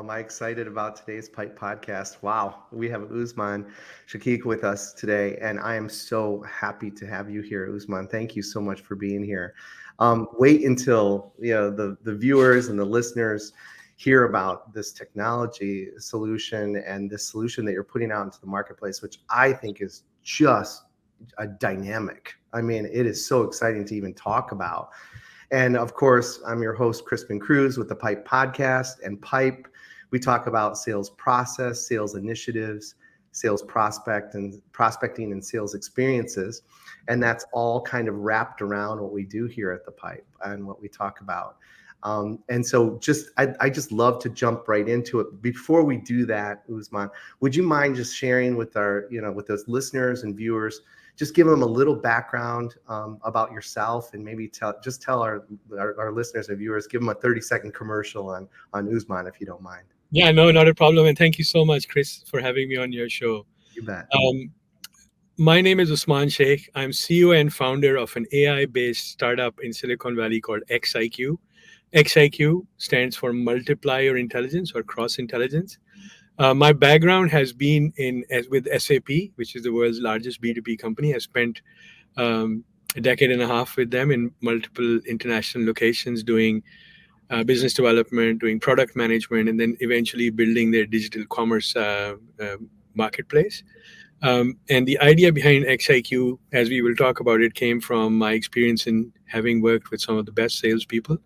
Am I excited about today's Pipe podcast? Wow, we have Usman Sheikh with us today, and I am so happy to have you here, Usman. Thank you so much for being here. Wait until the viewers and the listeners hear about this technology solution and this solution that you're putting out into the marketplace, which I think is just a dynamic. I mean, it is so exciting to even talk about. And of course, I'm your host, Crispin Cruz with the Pipe Podcast. And Pipe, we talk about sales process, sales initiatives, sales prospecting and sales experiences. And that's all kind of wrapped around what we do here at the Pipe and what we talk about. And so I just love to jump right into it. Before we do that, Usman, would you mind just sharing with with those listeners and viewers, just give them a little background about yourself, and maybe tell our listeners and viewers, give them a 30-second commercial on Usman, if you don't mind. Yeah, no, not a problem. And thank you so much, Chris, for having me on your show. You bet. My name is Usman Sheikh. I'm CEO and founder of an AI-based startup in Silicon Valley called XIQ. XIQ stands for multiplier intelligence or cross intelligence. My background has been with SAP, which is the world's largest B2B company. I spent a decade and a half with them in multiple international locations doing business development, doing product management, and then eventually building their digital commerce marketplace. And the idea behind XIQ, as we will talk about it, came from my experience in having worked with some of the best salespeople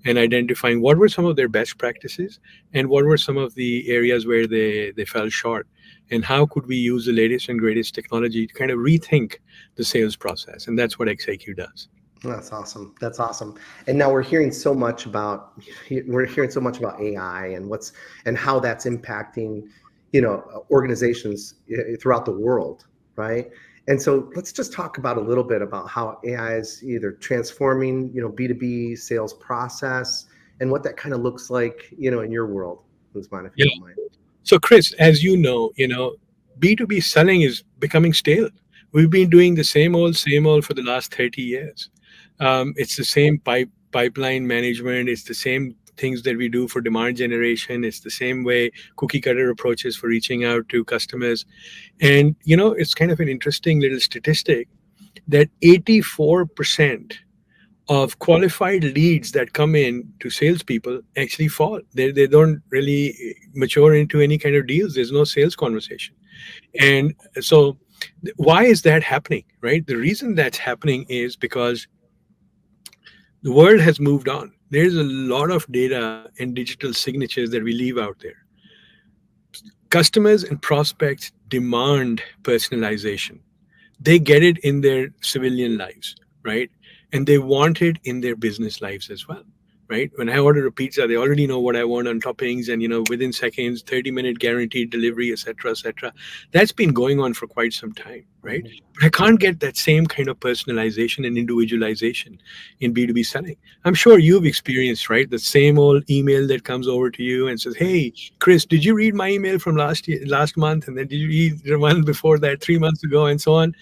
and identifying what were some of their best practices and what were some of the areas where they fell short, and how could we use the latest and greatest technology to kind of rethink the sales process. And that's what XIQ does. That's awesome. That's awesome. And now we're hearing so much about AI and how that's impacting organizations throughout the world, right? And so let's just talk about a little bit about how AI is either transforming B2B sales process and what that kind of looks like in your world, Usman, if you don't mind. So Chris, as you know, B2B selling is becoming stale. We've been doing the same old for the last 30 years. It's the same pipeline management. It's the same things that we do for demand generation. It's the same way cookie cutter approaches for reaching out to customers. And, it's kind of an interesting little statistic that 84% of qualified leads that come in to salespeople actually fall. They don't really mature into any kind of deals. There's no sales conversation. And so why is that happening, right? The reason that's happening is because the world has moved on. There's a lot of data and digital signatures that we leave out there. Customers and prospects demand personalization. They get it in their civilian lives, right? And they want it in their business lives as well, right? When I order a pizza, they already know what I want on toppings, and within seconds, 30-minute guaranteed delivery, etc., etc. That's been going on for quite some time, right? But I can't get that same kind of personalization and individualization in B2B selling. I'm sure you've experienced, right, the same old email that comes over to you and says, "Hey, Chris, did you read my email from last month? And then did you read the one before that 3 months ago?" and so on.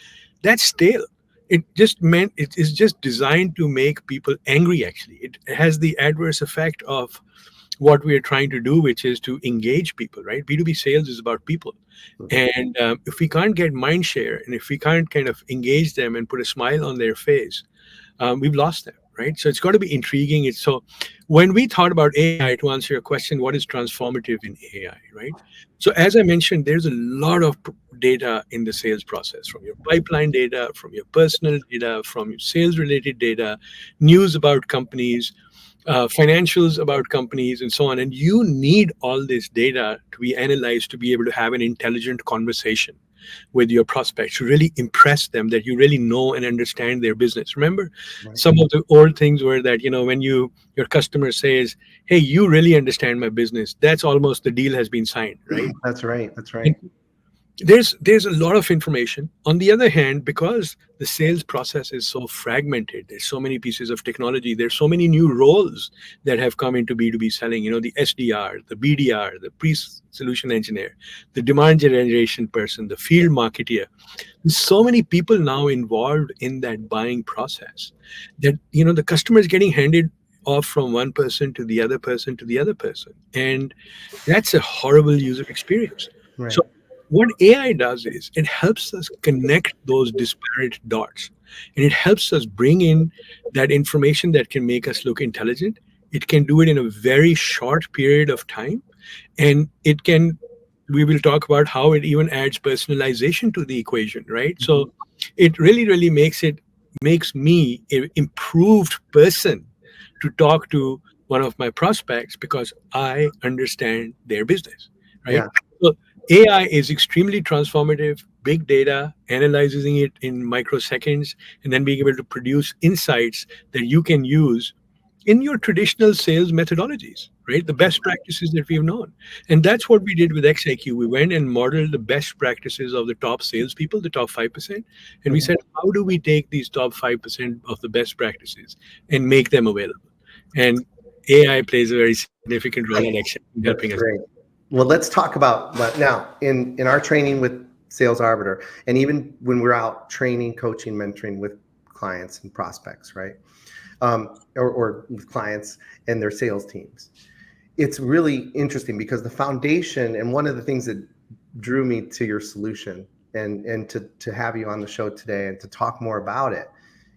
That's stale. It is just designed to make people angry. Actually, it has the adverse effect of what we are trying to do, which is to engage people, right? B2B sales is about people. And if we can't get mind share, and if we can't kind of engage them and put a smile on their face, we've lost them, right? So it's got to be intriguing. So when we thought about AI, to answer your question, what is transformative in AI, right? So as I mentioned, there's a lot of data in the sales process, from your pipeline data, from your personal data, from your sales related data, news about companies, financials about companies, and so on. And you need all this data to be analyzed to be able to have an intelligent conversation with your prospects, to really impress them that you really know and understand their business. Remember, some of the old things were that, when your customer says, "Hey, you really understand my business," that's almost the deal has been signed, right? That's right. And there's a lot of information. On the other hand, because the sales process is so fragmented, there's so many pieces of technology, there's so many new roles that have come into B2B selling, the SDR, the BDR, the pre-solution engineer, the demand generation person, the field marketer. There's so many people now involved in that buying process that, the customer is getting handed off from one person to the other person to the other person. And that's a horrible user experience. Right. So, what AI does is it helps us connect those disparate dots, and it helps us bring in that information that can make us look intelligent. It can do it in a very short period of time, and it can, we will talk about how it even adds personalization to the equation, right? Mhm. So, it really makes me an improved person to talk to one of my prospects because I understand their business, right? Yeah. So AI is extremely transformative, big data, analyzing it in microseconds, and then being able to produce insights that you can use in your traditional sales methodologies, right? The best practices that we've known. And that's what we did with XIQ. We went and modeled the best practices of the top salespeople, the top 5%. And we Mhm. said, how do we take these top 5% of the best practices and make them available? And AI plays a very significant role in actually helping us. That's great. Well, let's talk about now in our training with Sales Arbiter, and even when we're out training, coaching, mentoring with clients and prospects, right? Or with clients and their sales teams. It's really interesting because the foundation, and one of the things that drew me to your solution and to have you on the show today and to talk more about it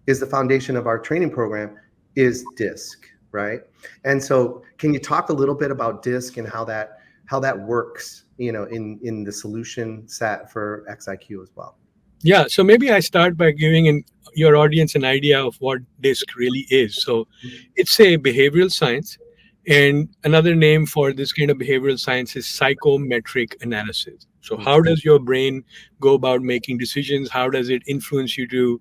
is the foundation of our training program is DISC, right? And so can you talk a little bit about DISC and how that works, in the solution set for XIQ as well? Yeah, so maybe I start by giving your audience an idea of what DISC really is. So it's a behavioral science, and another name for this kind of behavioral science is psychometric analysis. So, how does your brain go about making decisions? How does it influence you to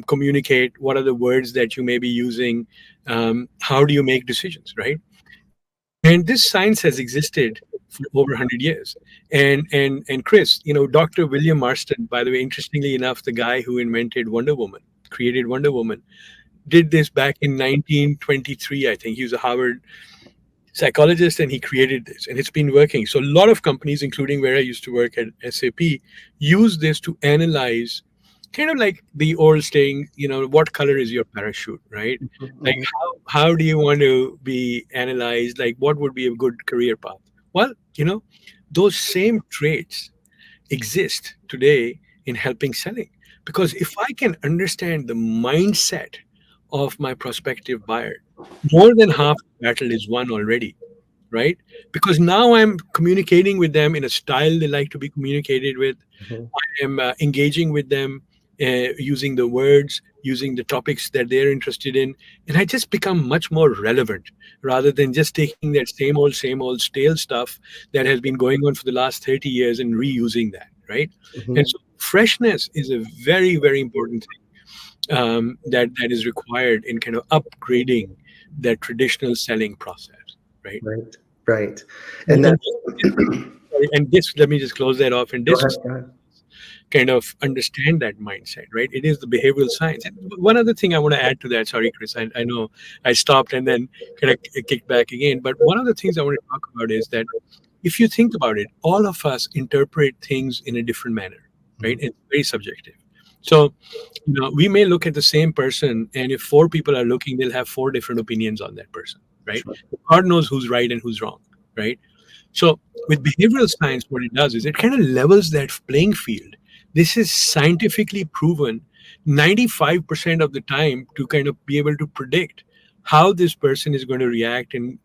communicate? What are the words that you may be using? How do you make decisions, right? And this science has existed for over 100 years. And Chris, Dr. William Marston, by the way, interestingly enough, the guy who invented Wonder Woman, created Wonder Woman, did this back in 1923. I think he was a Harvard psychologist, and he created this, and it's been working. So a lot of companies, including where I used to work at SAP, use this to analyze, kind of like the old saying, what color is your parachute, right? Like, Mhm. how do you want to be analyzed? Like, what would be a good career path? Well, those same traits exist today in helping selling, because if I can understand the mindset of my prospective buyer, more than half the battle is won already, right? Because now I'm communicating with them in a style they like to be communicated with. Mhm. I am engaging with them using the words, using the topics that they're interested in, and I just become much more relevant rather than just taking that same old stale stuff that has been going on for the last 30 years and reusing that, right? And Mhm. so freshness is a very, very important thing that is required in kind of upgrading that traditional selling process, right? Right. Right. And, And that and sorry, and this, let me just close that off. And go this ahead. Go ahead. kind of understand that mindset, right? It is the behavioral science. And one other thing I want to add to that, sorry, Chris, I know I stopped and then kind of kicked back again. But one of the things I want to talk about is that if you think about it, all of us interpret things in a different manner, right? Mhm. It's very subjective. So, we may look at the same person, and if four people are looking, they'll have four different opinions on that person, right? Sure. God knows who's right and who's wrong, right? So with behavioral science, what it does is it kind of levels that playing field. This is scientifically proven 95% of the time to kind of be able to predict how this person is going to react and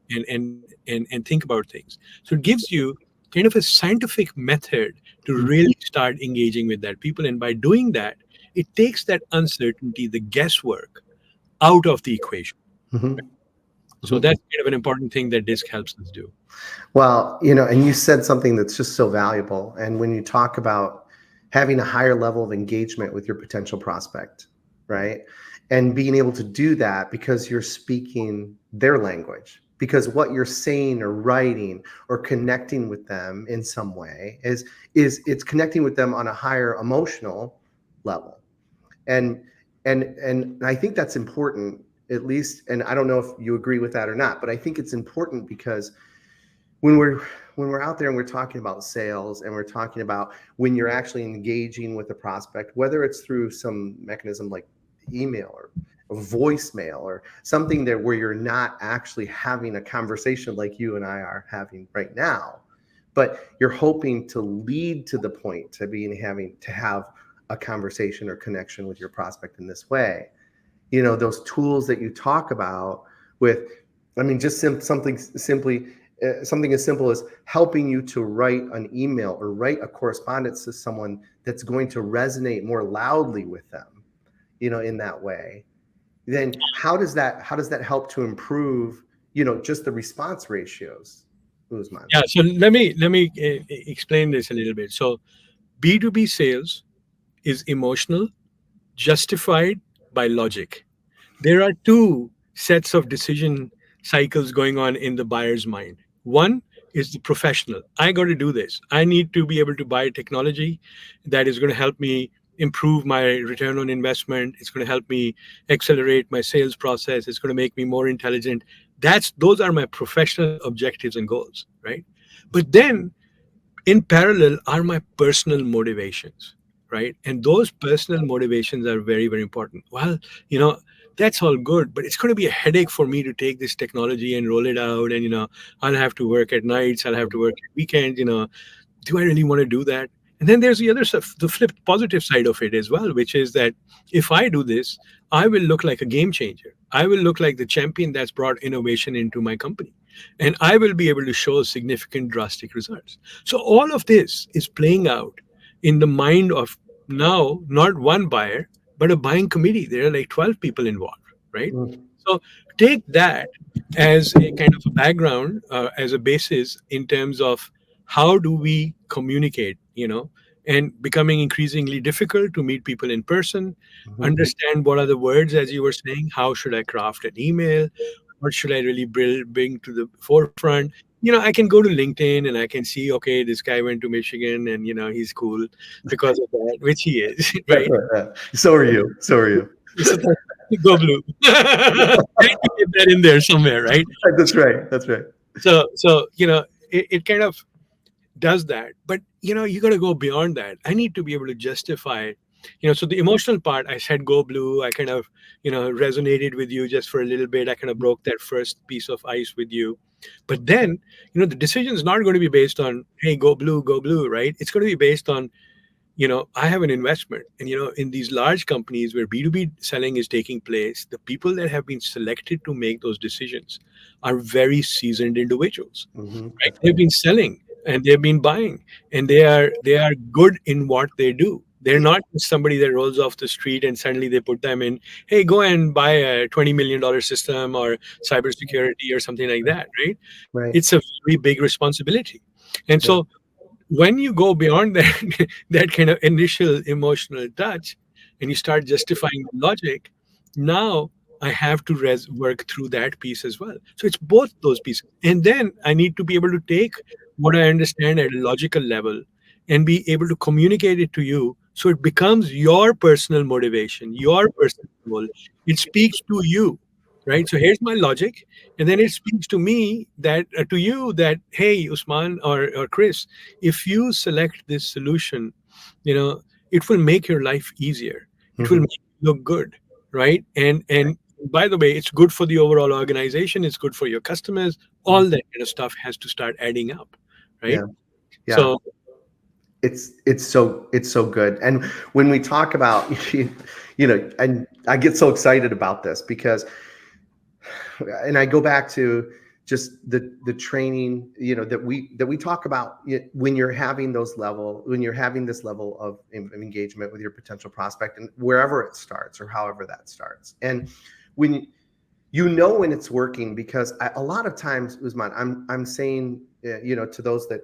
think about things. So it gives you kind of a scientific method to really start engaging with that people. And by doing that, it takes that uncertainty, the guesswork out of the equation. Mhm. So Mhm. that's kind of an important thing that DISC helps us do. Well, and you said something that's just so valuable. And when you talk about having a higher level of engagement with your potential prospect, right? And being able to do that because you're speaking their language, because what you're saying or writing or connecting with them in some way is it's connecting with them on a higher emotional level. And and I think that's important, at least, and I don't know if you agree with that or not, but I think it's important because when we're out there and we're talking about sales and we're talking about when you're actually engaging with a prospect, whether it's through some mechanism like email or a voicemail or something that where you're not actually having a conversation like you and I are having right now, but you're hoping to lead to the point to being having to have a conversation or connection with your prospect in this way. Those tools that you talk about with, I mean, just something as simple as helping you to write an email or write a correspondence to someone that's going to resonate more loudly with them, in that way. Then how does that help to improve, just the response ratios, Usman? Yeah. So let me explain this a little bit. So B2B sales is emotional, justified by logic. There are two sets of decision cycles going on in the buyer's mind. One is the professional. I got to do this. I need to be able to buy technology that is going to help me improve my return on investment. It's going to help me accelerate my sales process. It's going to make me more intelligent. Those are my professional objectives and goals, right? But then in parallel are my personal motivations, right? And those personal motivations are very, very important. Well, you know that's all good, but it's going to be a headache for me to take this technology and roll it out, and I'll have to work at nights, I'll have to work at weekends. Do I really want to do that? And then there's the other stuff, the flip positive side of it as well, which is that if I do this, I will look like a game changer. I will look like the champion that's brought innovation into my company. And I will be able to show significant, drastic results. So all of this is playing out in the mind of now not one buyer, but a buying committee. There are like 12 people involved, right? Mm, So take that as a kind of a background, as a basis in terms of how do we communicate, and becoming increasingly difficult to meet people in person, mhm. understand what are the words, as you were saying, how should I craft an email, what should I really bring to the forefront. I can go to LinkedIn and I can see, okay, this guy went to Michigan and he's cool because of that, which he is, right? So are you. So are you. So go blue. I had to get that in there somewhere, right? That's right. That's right. So it kind of does that, but you got to go beyond that. I need to be able to justify, so the emotional part, I said go blue, I kind of resonated with you just for a little bit, I kind of broke that first piece of ice with you. But then the decision is not going to be based on, hey, go blue, right? It's going to be based on, I have an investment. And, in these large companies where B2B selling is taking place, the people that have been selected to make those decisions are very seasoned individuals, right? That's They've right. been selling and they've been buying, and they are good in what they do. They're not just somebody that rolls off the street and suddenly they put them in, hey, go and buy a $20 million system or cybersecurity or something like that, right? Right. It's a very big responsibility. And Yeah. so when you go beyond that that kind of initial emotional touch and you start justifying the logic, now I have to work through that piece as well. So it's both those pieces, and then I need to be able to take what I understand at a logical level and be able to communicate it to you, so it becomes your personal motivation, your personal goal. It speaks to you, right? So here's my logic, and then it speaks to me, that to you, that hey, Usman or Chris, if you select this solution, it will make your life easier. It will Mhm. make you look good, right? And by the way, it's good for the overall organization. It's good for your customers. All that kind of stuff has to start adding up, right? Yeah. Yeah. So It's so good. And when we talk about, and I get so excited about this because, and I go back to just the training, that we talk about when you're having when you're having this level of engagement with your potential prospect, and wherever it starts or however that starts. And when when it's working, because a lot of times, Usman, I'm saying, to those that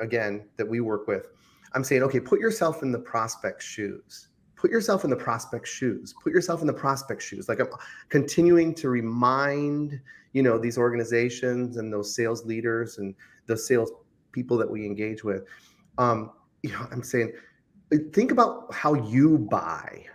again that we work with, I'm saying, okay, put yourself in the prospect's shoes. Put yourself in the prospect's shoes. Put yourself in the prospect's shoes. Like, I'm continuing to remind these organizations and those sales leaders and the sales people that we engage with. I'm saying, think about how you buy.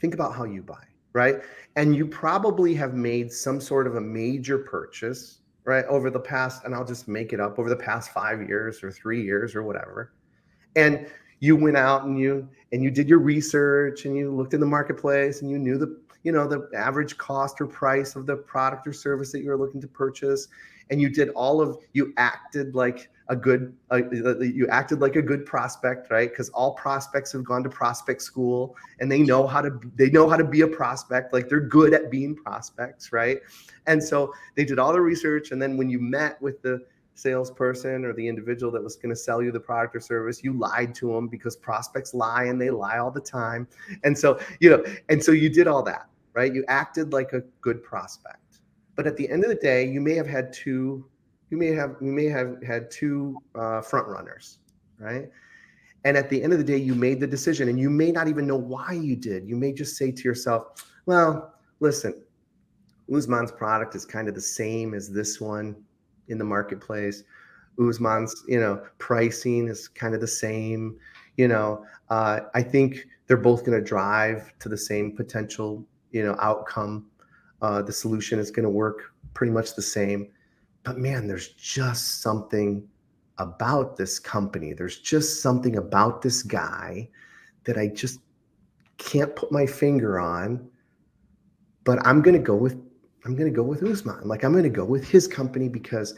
Think about how you buy, right? And you probably have made some sort of a major purchase, right, over the past, and I'll just make it up, over the past 5 years or 3 years or whatever. And you went out and you did your research and you looked in the marketplace and you knew the average cost or price of the product or service that you were looking to purchase, and you acted like a good prospect, right? Because all prospects have gone to prospect school and they know how to be a prospect. Like, they're good at being prospects, right? And so they did all the research, and then when you met with the salesperson or the individual that was going to sell you the product or service, you lied to them, because prospects lie, and they lie all the time. And so you did all that, right? You acted like a good prospect. But at the end of the day, you may have had two front runners, right? And at the end of the day, you made the decision, and you may not even know why you did. You may just say to yourself, well, listen, Usman's product is kind of the same as this one in the marketplace. Usman's, pricing is kind of the same. I think they're both going to drive to the same potential, outcome. The solution is going to work pretty much the same. But man, there's just something about this company. There's just something about this guy that I just can't put my finger on. But I'm going to go with Usman. Like, I'm going to go with his company because,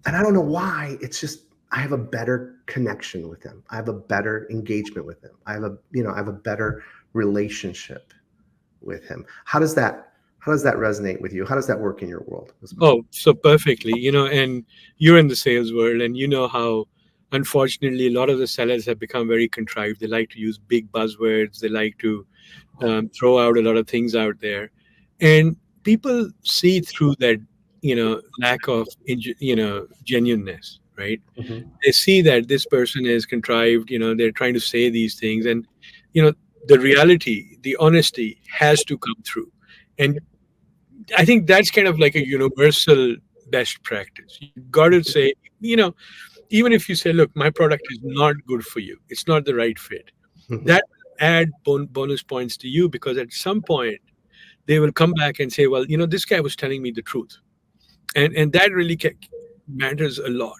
and I don't know why, it's just, I have a better connection with him. I have a better engagement with him. I have a better relationship with him. How does that resonate with you? How does that work in your world, Usman? Oh, so perfectly, and you're in the sales world, and you know how, unfortunately, a lot of the sellers have become very contrived. They like to use big buzzwords. They like to throw out a lot of things out there, and people see through that, lack of, genuineness, right? Mm-hmm. They see that this person is contrived. They're trying to say these things, and you know, the reality, the honesty has to come through, and I think that's kind of like a universal best practice. You got to say, even if you say, look, my product is not good for you, it's not the right fit, Mm-hmm. that will add bonus points to you, because at some point they will come back and say, well, this guy was telling me the truth. And that really matters a lot.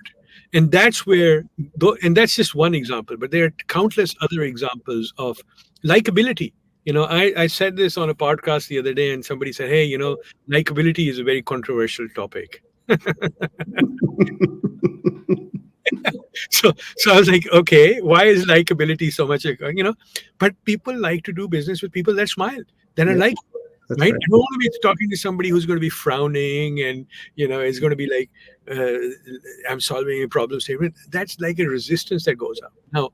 And that's where, and that's just one example, but there are countless other examples of likability. I said this on a podcast the other day, and somebody said, hey, likability is a very controversial topic. So I was like, okay, why is likability so much, but people like to do business with people that smile, that are Yeah, like, that's right? right. I don't want to be talking to somebody who's going to be frowning and, is going to be like, uh, I'm solving a problem statement. That's like a resistance that goes up. Now,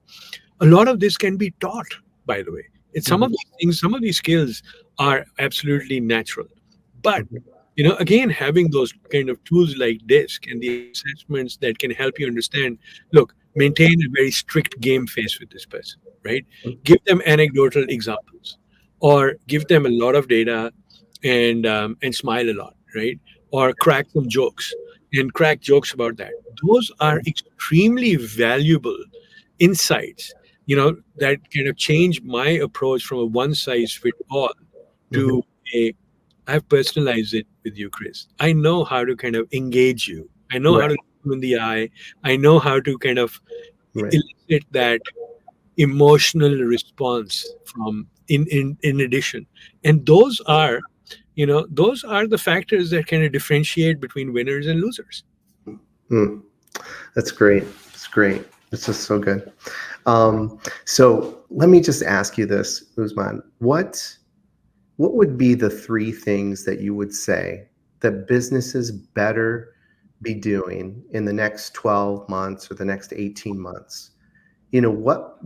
a lot of this can be taught, by the way. It's some of Mm-hmm. these things, some of these skills are absolutely natural. But, Mm-hmm. again, having those kind of tools like DISC and the assessments that can help you understand, look, maintain a very strict game face with this person, right? Give them anecdotal examples, or give them a lot of data, and smile a lot, right? Or crack some jokes and crack jokes about that. Those are extremely valuable insights, that kind of change my approach from a one size fit all Mm-hmm. to a, I've personalized it with you, Chris. I know how to kind of engage you. I know how Right. to look you in the eye. I know how to kind of Right. elicit that emotional response from in addition. And those are the factors that kind of differentiate between winners and losers. Mm. That's great. It's great. It's just so good. So let me just ask you this, Usman. What would be the three things that you would say that businesses better be doing in the next 12 months or the next 18 months? What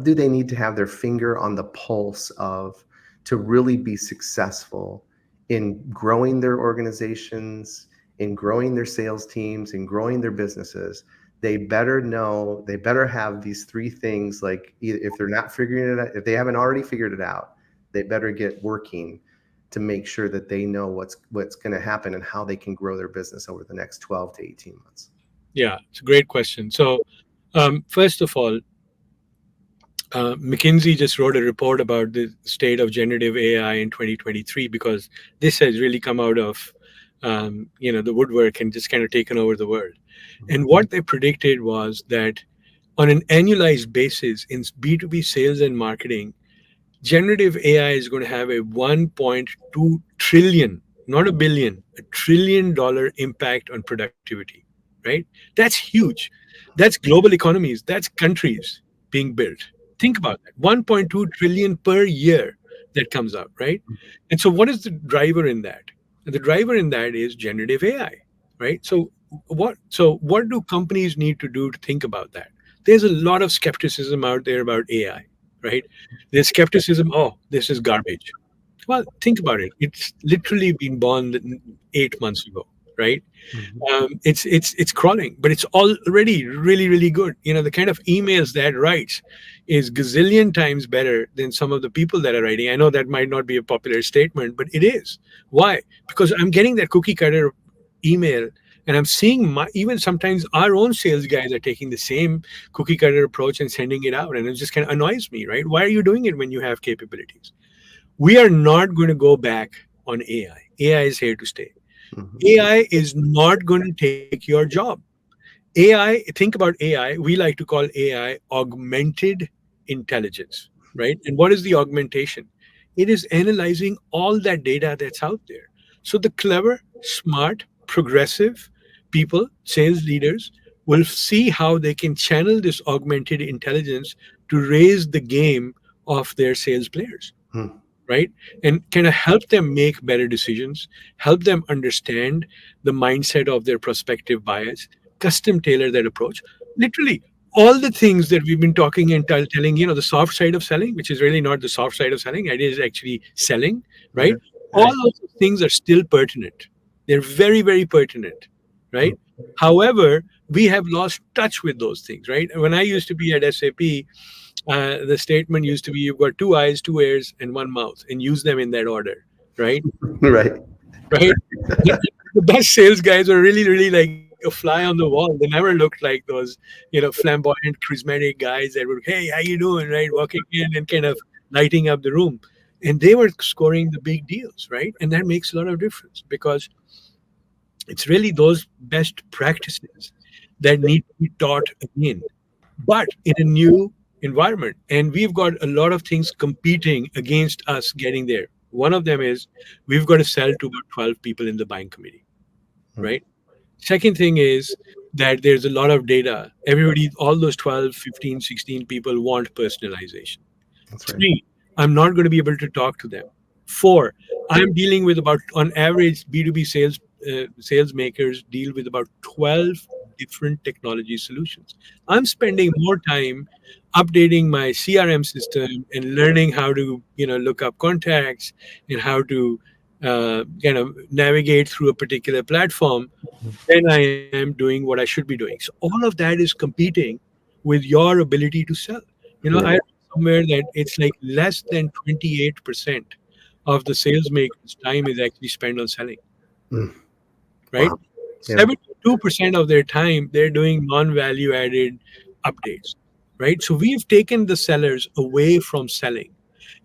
do they need to have their finger on the pulse of to really be successful in growing their organizations, in growing their sales teams, in growing their businesses? They better have these three things. Like, if they're not figuring it out, if they haven't already figured it out, they better get working to make sure that they know what's going to happen and how they can grow their business over the next 12 to 18 months. Yeah, it's a great question. So, first of all, McKinsey just wrote a report about the state of generative AI in 2023, because this has really come out of the woodwork and just kind of taken over the world. And what they predicted was that on an annualized basis in B2B sales and marketing, generative AI is going to have a 1.2 trillion, not a billion, $1 trillion impact on productivity, right? That's huge. That's global economies, that's countries being built. Think about that. 1.2 trillion per year that comes out, right? And so what is the driver in that? And the driver in that is generative AI, right? So what do companies need to do to think about that? There's a lot of skepticism out there about AI, right? There's skepticism, oh, this is garbage. Well, think about it. It's literally been born 8 months ago, right? Mhm. It's crawling, but it's already really really good. The kind of emails that writes is gazillion times better than some of the people that are writing. I know that might not be a popular statement, but it is. Why? Because I'm getting that cookie cutter email, and I'm seeing even sometimes our own sales guys are taking the same cookie cutter approach and sending it out, and it just kind of annoys me, right? Why are you doing it when you have capabilities? We are not going to go back on AI. AI is here to stay. Mhm. AI is not going to take your job. AI, think about AI, we like to call AI augmented intelligence, right? And what is the augmentation? It is analyzing all that data that's out there. So the clever, smart, progressive people, sales leaders, will see how they can channel this augmented intelligence to raise the game of their sales players, Mhm. right? And kind of help them make better decisions, help them understand the mindset of their prospective buyers, custom tailor that approach. Literally, all the things that we've been talking and telling, the soft side of selling, which is really not the soft side of selling, it is actually selling, right? Right. All Right. of those things are still pertinent. They're very, very pertinent, Mhm. right? However, we have lost touch with those things, right? When I used to be at SAP, the statement used to be you've got two eyes, two ears, and one mouth, and use them in that order, right? Right. Right. The best sales guys are really, really like a fly on the wall. They never looked like those, flamboyant, charismatic guys that would, hey, how you doing, right? Walking in and kind of lighting up the room. And they were scoring the big deals, right? And that makes a lot of difference because it's really those best practices that need to be taught again, but in a new environment. And we've got a lot of things competing against us getting there. One of them is we've got to sell to about 12 people in the buying committee, Mhm. right? Second thing is that there's a lot of data. Everybody, all those 12, 15, 16 people want personalization. That's right. Three, I'm not going to be able to talk to them. Four, I'm dealing with about, on average, B2B sales makers deal with about 12 different technology solutions. I'm spending more time updating my CRM system and learning how to, look up contacts and how to kind of navigate through a particular platform than I am doing what I should be doing. So all of that is competing with your ability to sell. I Right. read somewhere that it's like less than 28% of the sales maker's time is actually spent on selling, Mm. right? Wow. Yeah. 72% of their time they're doing non-value added updates, right? So we've taken the sellers away from selling.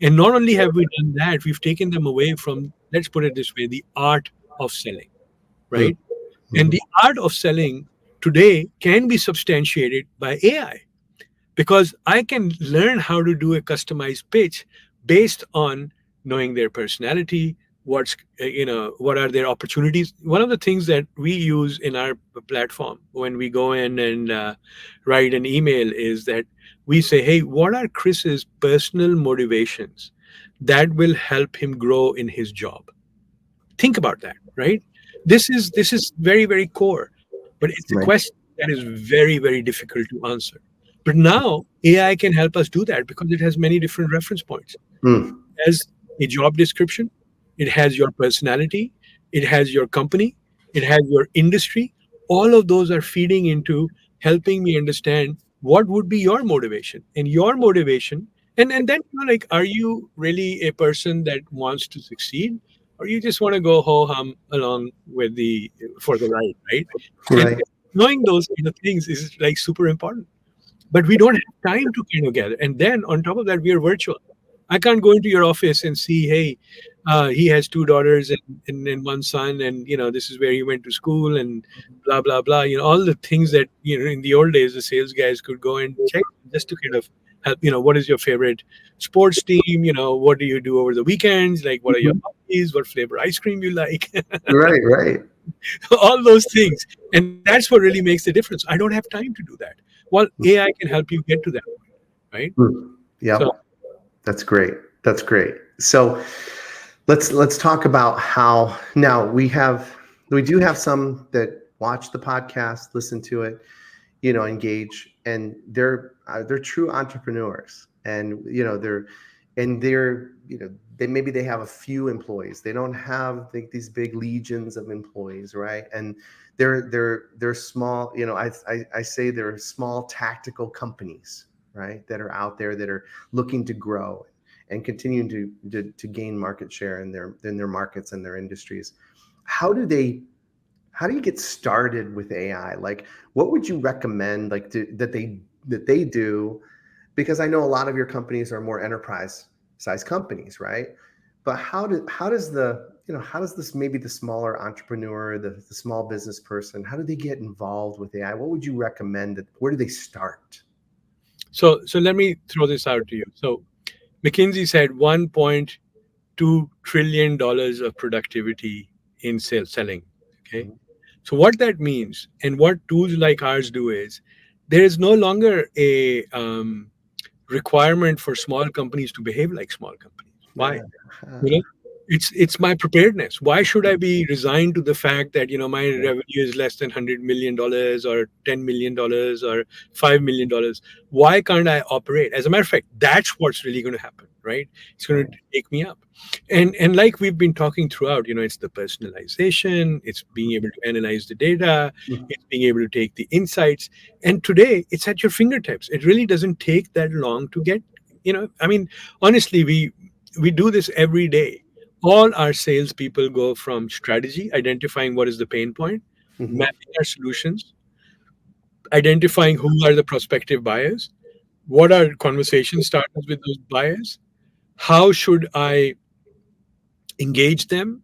And not only have we done that, we've taken them away from, let's put it this way, the art of selling, Mm. right? And Mhm. the art of selling today can be substantiated by AI because I can learn how to do a customized pitch based on knowing their personality, what are their opportunities. One of the things that we use in our platform when we go in and write an email is that we say, hey, what are Chris's personal motivations that will help him grow in his job? Think about that, right? This is very very core, but it's a Right. question that is very very difficult to answer. But now AI can help us do that because it has many different reference points. Mm. Has a job description, it has your personality, it has your company, it has your industry. All of those are feeding into helping me understand what would be your motivation and your motivation. And then, like, are you really a person that wants to succeed, or you just want to go ho hum along with the for the ride, right? And Right. knowing those kind of things is like super important, but we don't have time to kind of gather. And then on top of that, we are virtual. I can't go into your office and see, hey, he has two daughters and one son, and this is where he went to school, and blah blah blah. All the things that in the old days the sales guys could go and check just to kind of help. What is your favorite sports team? What do you do over the weekends? Like, what are your Mhm. hobbies? What flavor ice cream you like? Right, right. All those things, and that's what really makes the difference. I don't have time to do that. Well, AI can help you get to that, right? Mm. So, Yep. That's great. That's great. So let's talk about how now we do have some that watch the podcast, listen to it, engage, and they're true entrepreneurs, and they're they maybe they have a few employees. They don't have these big legions of employees, right? And they're small. I say they're small tactical companies, right, that are out there that are looking to grow and continuing to gain market share in their markets and their industries. How do they how do you get started with AI? Like, what would you recommend, like, that they do? Because I know a lot of your companies are more enterprise size companies, right? But how does this, maybe the smaller entrepreneur, the small business person, how do they get involved with AI? What would you recommend? Where do they start? so let me throw this out to you. So McKinsey said $1.2 trillion of productivity in selling. Okay. Mhm. So what that means, and what tools like ours do, is there is no longer a requirement for small companies to behave like small companies. Why? Yeah. you know it's my preparedness. Why should I be resigned to the fact that my revenue is less than $100 million or $10 million or $5 million? Why can't I operate? As a matter of fact, that's what's really going to happen, right? It's going to Right. take me up. And like we've been talking throughout, it's the personalization, it's being able to analyze the data, Mhm. it's being able to take the insights, and today it's at your fingertips. It really doesn't take that long to get. I mean, honestly, we do this every day. All our salespeople go from strategy, identifying what is the pain point, Mhm. mapping our solutions, identifying who are the prospective buyers, what are conversation starters with those buyers, how should I engage them,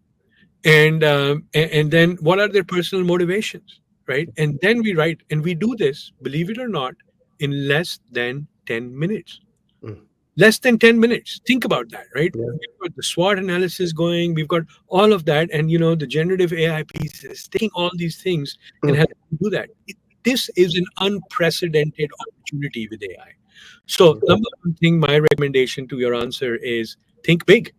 and then what are their personal motivations, right? And then we write, and we do this, believe it or not, in less than 10 minutes. Mm. Less than 10 minutes. Think about that, right? Yeah. We've got the SWOT analysis going, we've got all of that, and the generative AI pieces, taking all these things and Mm. helping do that. This is an unprecedented opportunity with AI. So, number one thing, my recommendation to your answer is think big.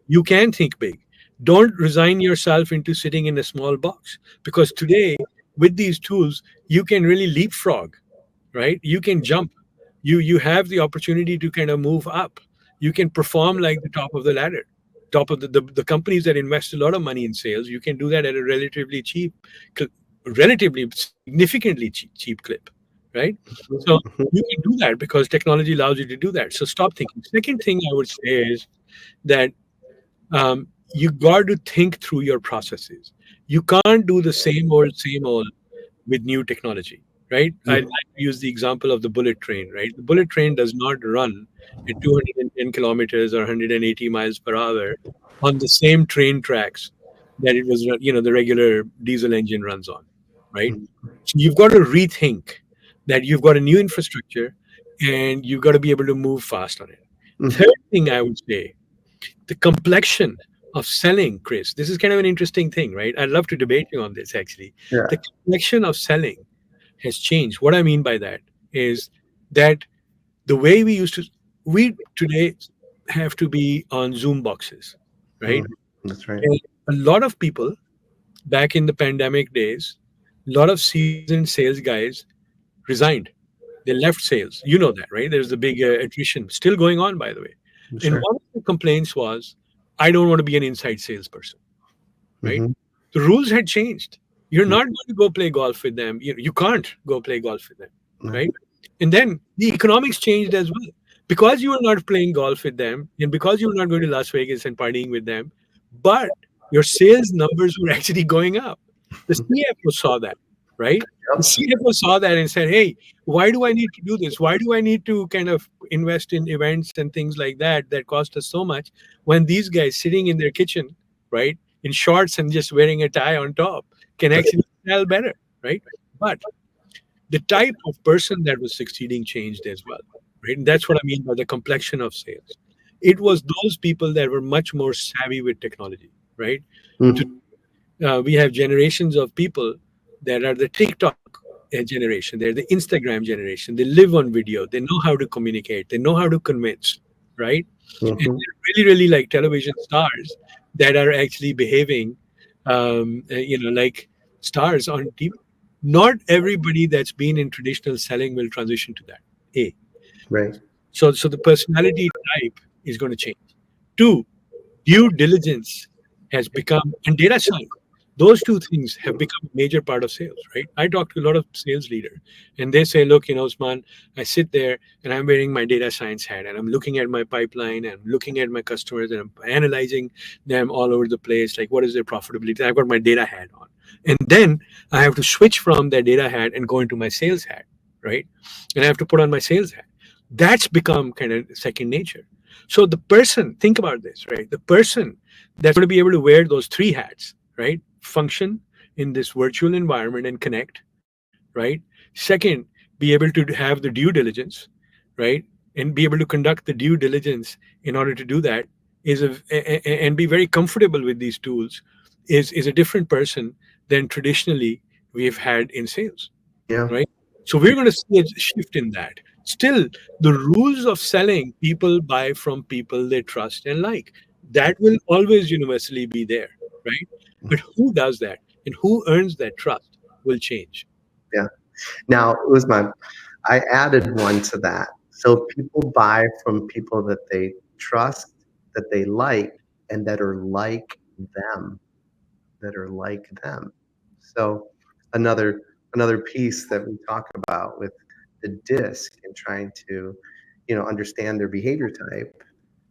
You can think big. Don't resign yourself into sitting in a small box, because today, with these tools, you can really leapfrog, right? You can jump. You have the opportunity to kind of move up. You can perform like the top of the ladder, top of the companies that invest a lot of money in sales. You can do that at a relatively significantly cheap clip, right? So Mhm. you can do that because technology allows you to do that. So stop thinking. Second thing I would say is that you got to think through your processes. You can't do the same old with new technology, right? I like Mhm. to use the example of the bullet train, right? The bullet train does not run at 210 kilometers or 180 miles per hour on the same train tracks that it was, the regular diesel engine runs on, right? Mhm. So you've got to rethink that you've got a new infrastructure and you've got to be able to move fast on it. Third Mhm. thing I would say, the complexion of selling, Chris. This is kind of an interesting thing, right? I'd love to debate you on this actually. Yeah. The complexion of selling has changed. What I mean by that is that the way we today have to be on Zoom boxes, right? Mm. That's right. And a lot of people back in the pandemic days, a lot of seasoned sales guys resigned. They left sales. You know that, right? There's the big attrition still going on, by the way. And Sure. one of the complaints was, I don't want to be an inside salesperson, right? Mhm. The rules had changed. You're Mm. not going to go play golf with them. You can't go play golf with them, No. right? And then the economics changed as well. Because you were not playing golf with them, and because you were not going to Las Vegas and partying with them, but your sales numbers were actually going up. The CFO saw that. right? The Yep. CFO saw that and said, "Hey, why do I need to do this? Why do I need to kind of invest in events and things like that that cost us so much when these guys sitting in their kitchen, right, in shorts and just wearing a tie on top can actually sell better, right?" But the type of person that was succeeding changed as well, right? And that's what I mean by the complexion of sales. It was those people that were much more savvy with technology, right? Mhm. We have generations of people that are the TikTok generation, they're the Instagram generation. They live on video, they know how to communicate, they know how to convince, right? And Mhm. they're really, really like television stars that are actually behaving, like stars on TV. Not everybody that's been in traditional selling will transition to that. A. Right. So the personality type is going to change. Two, due diligence has become, and data science, those two things have become a major part of sales, right? I talk to a lot of sales leaders and they say, look, Usman, I sit there and I'm wearing my data science hat and I'm looking at my pipeline and I'm looking at my customers and I'm analyzing them all over the place, like what is their profitability. I've got my data hat on, and then I have to switch from that data hat and go into my sales hat, right? And I have to put on my sales hat. That's become kind of second nature. So the person, think about this, right? The person that's going to be able to wear those three hats, right? Function in this virtual environment and connect, right? Second, be able to have the due diligence, right? And be able to conduct the due diligence in order to do that and be very comfortable with these tools is a different person than traditionally we've had in sales, Yeah. right? So we're going to see a shift in that. Still, the rules of selling, people buy from people they trust and like. That will always universally be there, right? But who does that and who earns that trust will change. Yeah. Now, Usman, I added one to that. So people buy from people that they trust, that they like, and that are like them, that are like them. So another another piece that we talk about with the disc and trying to, understand their behavior type,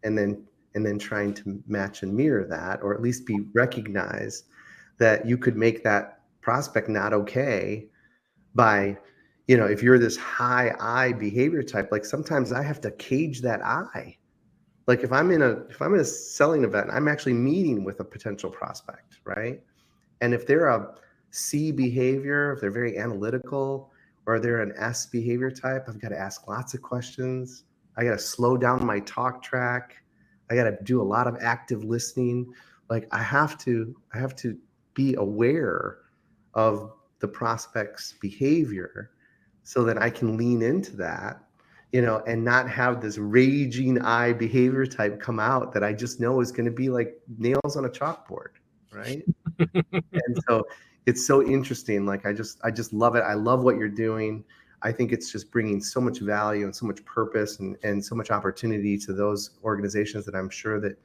and then trying to match and mirror that, or at least be recognized that you could make that prospect not okay by, if you're this high I behavior type, like sometimes I have to cage that I. Like if I'm in a selling event, I'm actually meeting with a potential prospect, right? And if they're a C behavior, if they're very analytical, or they're an S behavior type, I've got to ask lots of questions. I got to slow down my talk track. I got to do a lot of active listening. Like I have to be aware of the prospect's behavior so that I can lean into that, and not have this raging eye behavior type come out that I just know is going to be like nails on a chalkboard, right? And so it's so interesting. Like I just love it. I love what you're doing. I think it's just bringing so much value and so much purpose and so much opportunity to those organizations that I'm sure that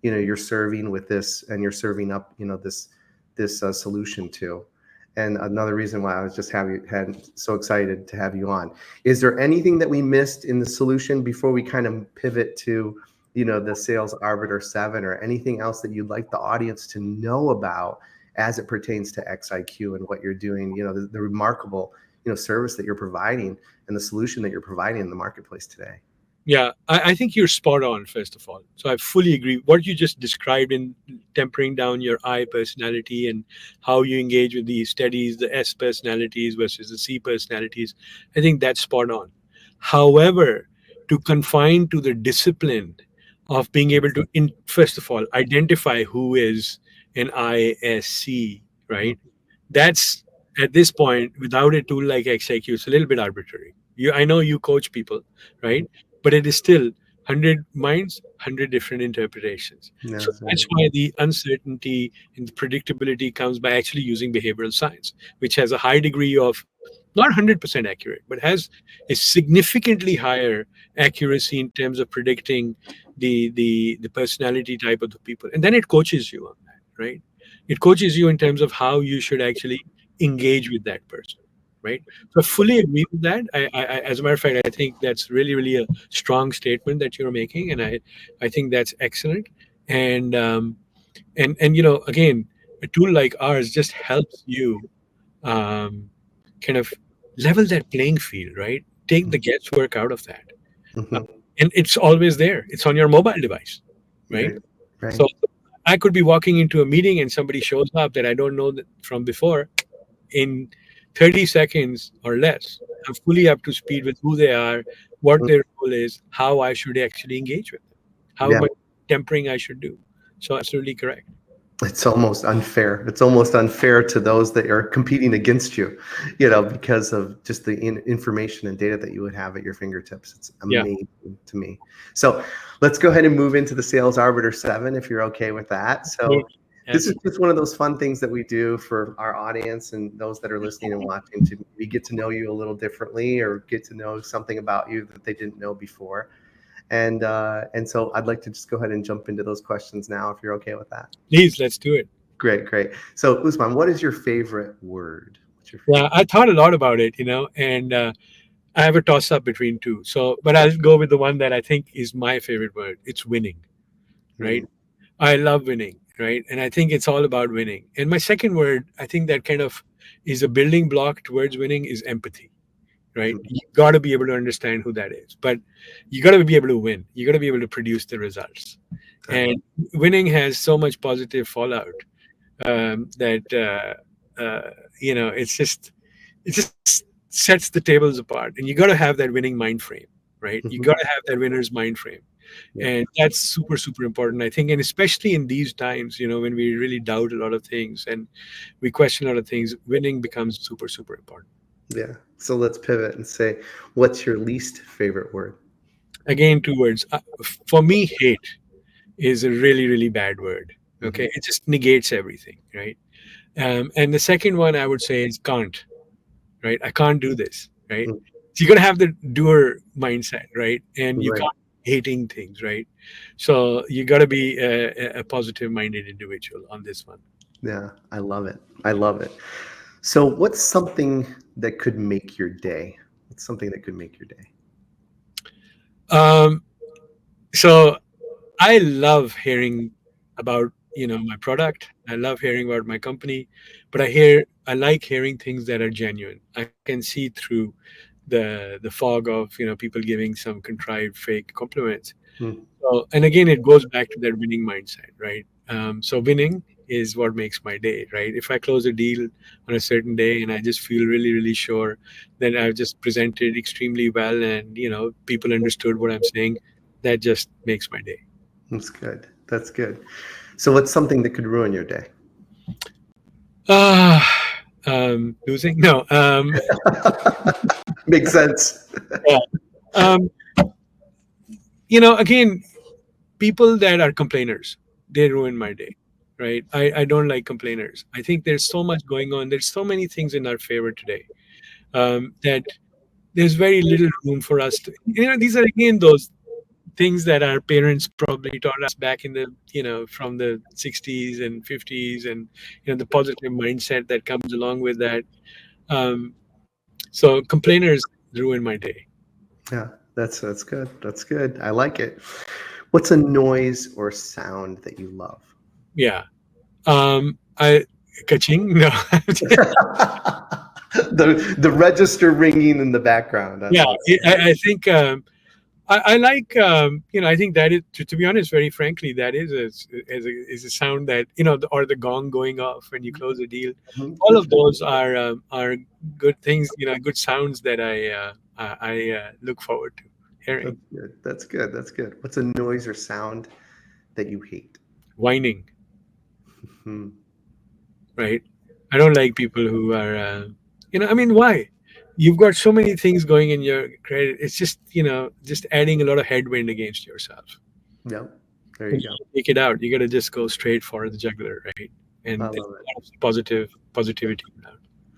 you're serving with this, and you're serving up this solution to. And another reason why I was just so excited to have you on. Is there anything that we missed in the solution before we kind of pivot to the Sales Arbiter 7, or anything else that you'd like the audience to know about as it pertains to XIQ and what you're doing, the remarkable, service that you're providing and the solution that you're providing in the marketplace today? Yeah, I think you're spot on, first of all. So I fully agree. What you just described in tempering down your I personality and how you engage with the studies, the S personalities versus the C personalities, I think that's spot on. However, to confine to the discipline of being able to, first of all, identify who is an ISC, right? That's at this point, without a tool like XIQ, it's a little bit arbitrary. I know you coach people, right? But it is still 100 minds, 100 different interpretations. So That's that's right. why the uncertainty and the predictability comes by actually using behavioral science, which has a high degree of, not 100% accurate, but has a significantly higher accuracy in terms of predicting the personality type of the people. And then it coaches you on that, right? It coaches you in terms of how you should actually engage with that person, right? So I fully agree with that. As a matter of fact, I think that's really, really a strong statement that you're making, and I think that's excellent. And again, a tool like ours just helps you. kind of level that playing field, right? Take the guesswork out of that. Uh, Mhm. and it's always there. It's on your mobile device, right? Right. So Right. I could be walking into a meeting and somebody shows up that I don't know from before. In 30 seconds or less, I'm fully up to speed with who they are, what Mm. their role is, how I should actually engage with them, how Yeah. much tempering I should do. So absolutely correct. It's almost unfair. It's almost unfair to those that are competing against you, because of just the information and data that you would have at your fingertips. It's Yeah. amazing to me. So let's go ahead and move into the Sales Arbiter 7, if you're okay with that. So Absolutely. this is Absolutely. just one of those fun things that we do for our audience and those that are listening and watching, to maybe get to know you a little differently, or get to know something about you that they didn't know before. And so I'd like to just go ahead and jump into those questions now, if you're okay with that. Please, let's do it. Great, great. So, Usman, what is your favorite word? What's your Yeah, favorite? I thought a lot about it, and I have a toss up between two. So, but I'll go with the one that I think is my favorite word. It's winning, right? Winning. I love winning, right? And I think it's all about winning. And my second word, I think that kind of is a building block towards winning, is empathy, right? Mhm. You got to be able to understand who that is, but you got to be able to win. You got to be able to produce the results. I love. And winning has so much positive fallout that it just sets the tables apart. And you got to have that winning mind frame, right? You Mhm. got to have that winner's mind frame, Yeah, and that's super super important, I think. And especially in these times, when we really doubt a lot of things and we question a lot of things, winning becomes super super important. yeah. So let's pivot and say, what's your least favorite word? Again, two words. For me, hate is a really really bad word. Hmm. Okay, it just negates everything, right? And the second one I would say is can't. Right, I can't do this, right? So you got to have the doer mindset, right? And you Right. can't hating things, right? So you got to be a positive minded individual on this one. Yeah, I love it. I love it. So, what's something that could make your day? What's something that could make your day? um, so I love hearing about my product. I love hearing about my company, but I like hearing things that are genuine. I can see through the fog of people giving some contrived fake compliments. Mm. So, and again, it goes back to that winning mindset, right? So winning is what makes my day, right? If I close a deal on a certain day and I just feel really really sure that I've just presented extremely well, and people understood what I'm saying, that just makes my day. That's good. That's good. So, what's something that could ruin your day? Ah, losing? No. Makes sense. Yeah. Um, Again, people that are complainers, they ruin my day, right? I don't like complainers. I think there's so much going on. There's so many things in our favor today, that there's very little room for us to. These are again those things that our parents probably taught us back in the from the 60s and 50s, and the positive mindset that comes along with that. Um, so complainers ruin my day. Yeah, that's good. That's good. I like it. What's a noise or sound that you love? Yeah. I Kaching? No. The register ringing in the background. I Yeah, love I think I like I think that is, to be honest, very frankly, that is a sound that or the gong going off when you close a deal. it. Mhm, All for of sure. those are good things, good sounds that I look forward to hearing. That's good. That's good. That's good. What's a noise or sound that you hate? Whining, Hmm. right? I don't like people who are I mean, why? You've got so many things going in your credit. It's just just adding a lot of headwind against yourself. Yep. There And you you go. gotta take it out. You got to just go straight for the jugular, right? I And there's love a it. lot of positivity now.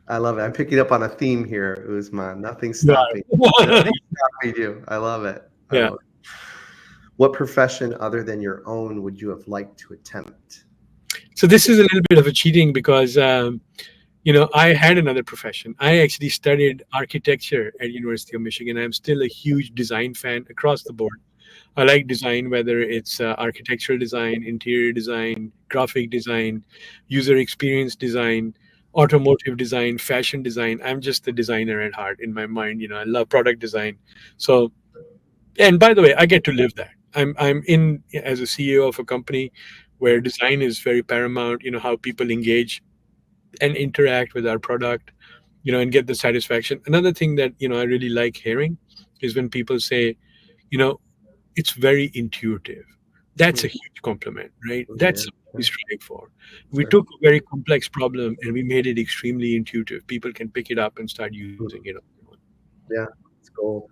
I love it. I'm picking up on a theme here, Uzman. Nothing's stopping. Yeah. Nothing's stopping you. I love it. I Yeah. love it. What profession other than your own would you have liked to attempt? So this is a little bit of a cheating because I had another profession. I actually studied architecture at University of Michigan. I'm still a huge design fan across the board. I like design, whether it's architectural design, interior design, graphic design, user experience design. automotive design, fashion design. I'm just the designer at heart in my mind. I love product design. So, and by the way, I get to live that. I'm in as a CEO of a company where design is very paramount. How people engage and interact with our product, and get the satisfaction. Another thing that I really like hearing is when people say, you know, it's very intuitive. That's a Mm, huge compliment, right? yeah, That's what we yeah, strive for. We sure. took a very complex problem and we made it extremely intuitive. People can pick it up and start using Mm, it on their own. yeah, it's gold.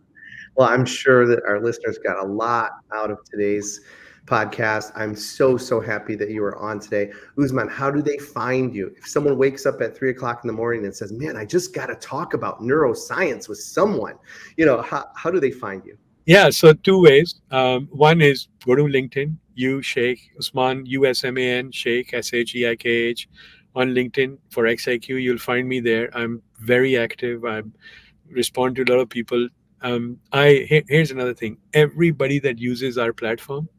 Well, I'm sure that our listeners got a lot out of today's podcast. I'm so, so happy that you were on today. Usman, how do they find you? If someone wakes up at 3 o'clock in the morning and says, man, I just got to talk about neuroscience with someone, how do they find you? Yeah, so two ways. One is go to LinkedIn, Sheikh, Usman, USMAN, Sheikh, SHEIKH, on LinkedIn for XIQ. You'll find me there. I'm very active. I respond to a lot of people. Here's another thing. Everybody that uses our platform,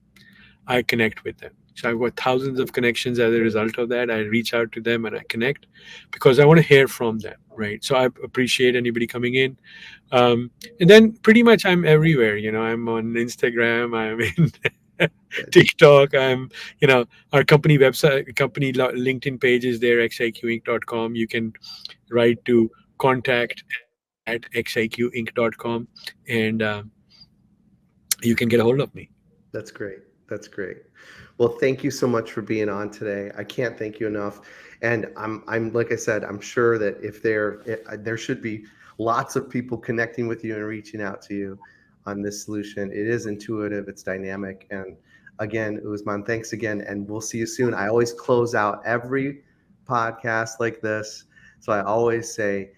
I connect with them. So I've got thousands of connections as a result of that. I reach out to them and I connect because I want to hear from them, right? So I appreciate anybody coming in. Um, and then pretty much I'm everywhere. I'm on Instagram. I'm in Good. TikTok. Our company website, LinkedIn page is there, xiqinc.com. You can write to contact@xiqinc.com and you can get a hold of me. That's great. That's great. Well, thank you so much for being on today. I can't thank you enough. And I'm like I said, I'm sure that if there should be lots of people connecting with you and reaching out to you on this solution. It is intuitive, it's dynamic. And again, Usman, thanks again, and we'll see you soon. I always close out every podcast like this. So I always say,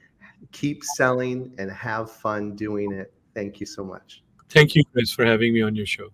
keep selling and have fun doing it. Thank you so much. Thank you, Chris, for having me on your show.